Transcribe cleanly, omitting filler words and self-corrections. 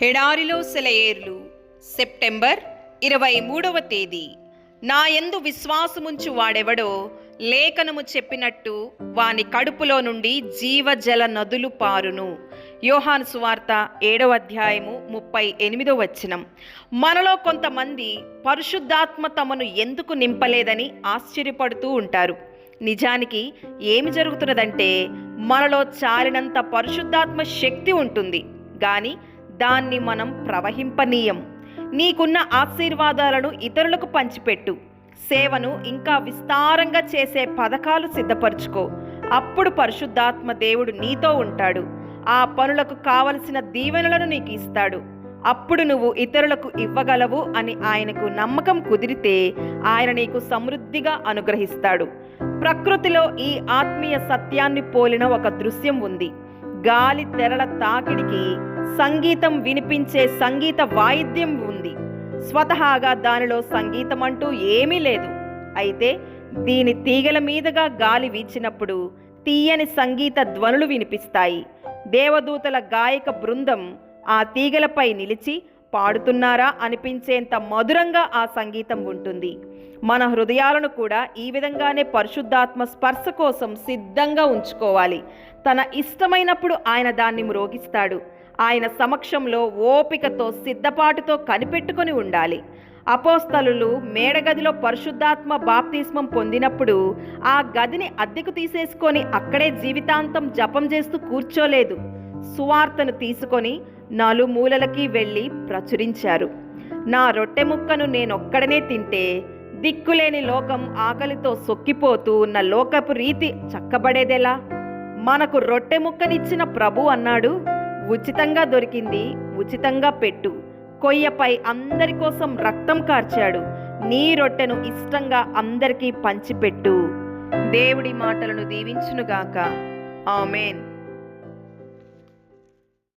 ఎడారిలో సెలయేర్లు సెప్టెంబర్ 23వ తేదీ. నా యందు విశ్వాసముంచు వాడెవడో లేఖనము చెప్పినట్టు వాని కడుపులో నుండి జీవజల నదులు పారును. యోహాను సువార్త 7వ అధ్యాయము 38వ వచనం. మనలో కొంతమంది పరిశుద్ధాత్మ తమను ఎందుకు నింపలేదని ఆశ్చర్యపడుతూ ఉంటారు. నిజానికి ఏమి జరుగుతున్నదంటే, మనలో చాలినంత పరిశుద్ధాత్మ శక్తి ఉంటుంది, కానీ దాన్ని మనం ప్రవహింపనీయం. నీకున్న ఆశీర్వాదాలను ఇతరులకు పంచిపెట్టు. సేవను ఇంకా విస్తారంగా చేసే పథకాలు సిద్ధపరచుకో. అప్పుడు పరిశుద్ధాత్మ దేవుడు నీతో ఉంటాడు. ఆ పనులకు కావలసిన దీవెనలను నీకు ఇస్తాడు. అప్పుడు నువ్వు ఇతరులకు ఇవ్వగలవు అని ఆయనకు నమ్మకం కుదిరితే ఆయన నీకు సమృద్ధిగా అనుగ్రహిస్తాడు. ప్రకృతిలో ఈ ఆత్మీయ సత్యాన్ని పోలిన ఒక దృశ్యం ఉంది. గాలి తెరల తాకిడికి సంగీతం వినిపించే సంగీత వాయిద్యం ఉంది. స్వతహాగా దానిలో సంగీతం అంటూ ఏమీ లేదు. అయితే దీని తీగల మీదుగా గాలి వీచినప్పుడు తీయని సంగీత ధ్వనులు వినిపిస్తాయి. దేవదూతల గాయక బృందం ఆ తీగలపై నిలిచి పాడుతున్నారా అనిపించేంత మధురంగా ఆ సంగీతం ఉంటుంది. మన హృదయాలను కూడా ఈ విధంగానే పరిశుద్ధాత్మ స్పర్శ కోసం సిద్ధంగా ఉంచుకోవాలి. తన ఇష్టమైనప్పుడు ఆయన దాన్ని మ్రోగిస్తాడు. ఆయన సమక్షంలో ఓపికతో సిద్ధపాటుతో కనిపెట్టుకొని ఉండాలి. అపోస్తలులు మేడగదిలో పరిశుద్ధాత్మ బాప్తిస్మం పొందినప్పుడు ఆ గదిని అద్దెకు తీసేసుకొని అక్కడే జీవితాంతం జపం చేస్తూ కూర్చోలేదు. సువార్తను తీసుకొని నలుమూలలకి వెళ్ళి ప్రచురించారు. నా రొట్టె ముక్కను నేనొక్కడనే తింటే దిక్కులేని లోకం ఆకలితో సొక్కిపోతూ ఉన్న లోకపు రీతి చక్కబడేదెలా? మనకు రొట్టె ముక్కనిచ్చిన ప్రభు అన్నాడు, ఉచితంగా దొరికింది ఉచితంగా పెట్టు. కొయ్యపై అందరి కోసం రక్తం కార్చాడు. నీ రొట్టెను ఇష్టంగా అందరికీ పంచిపెట్టు. దేవుడి మాటలను దీవించునుగాక. ఆమేన్.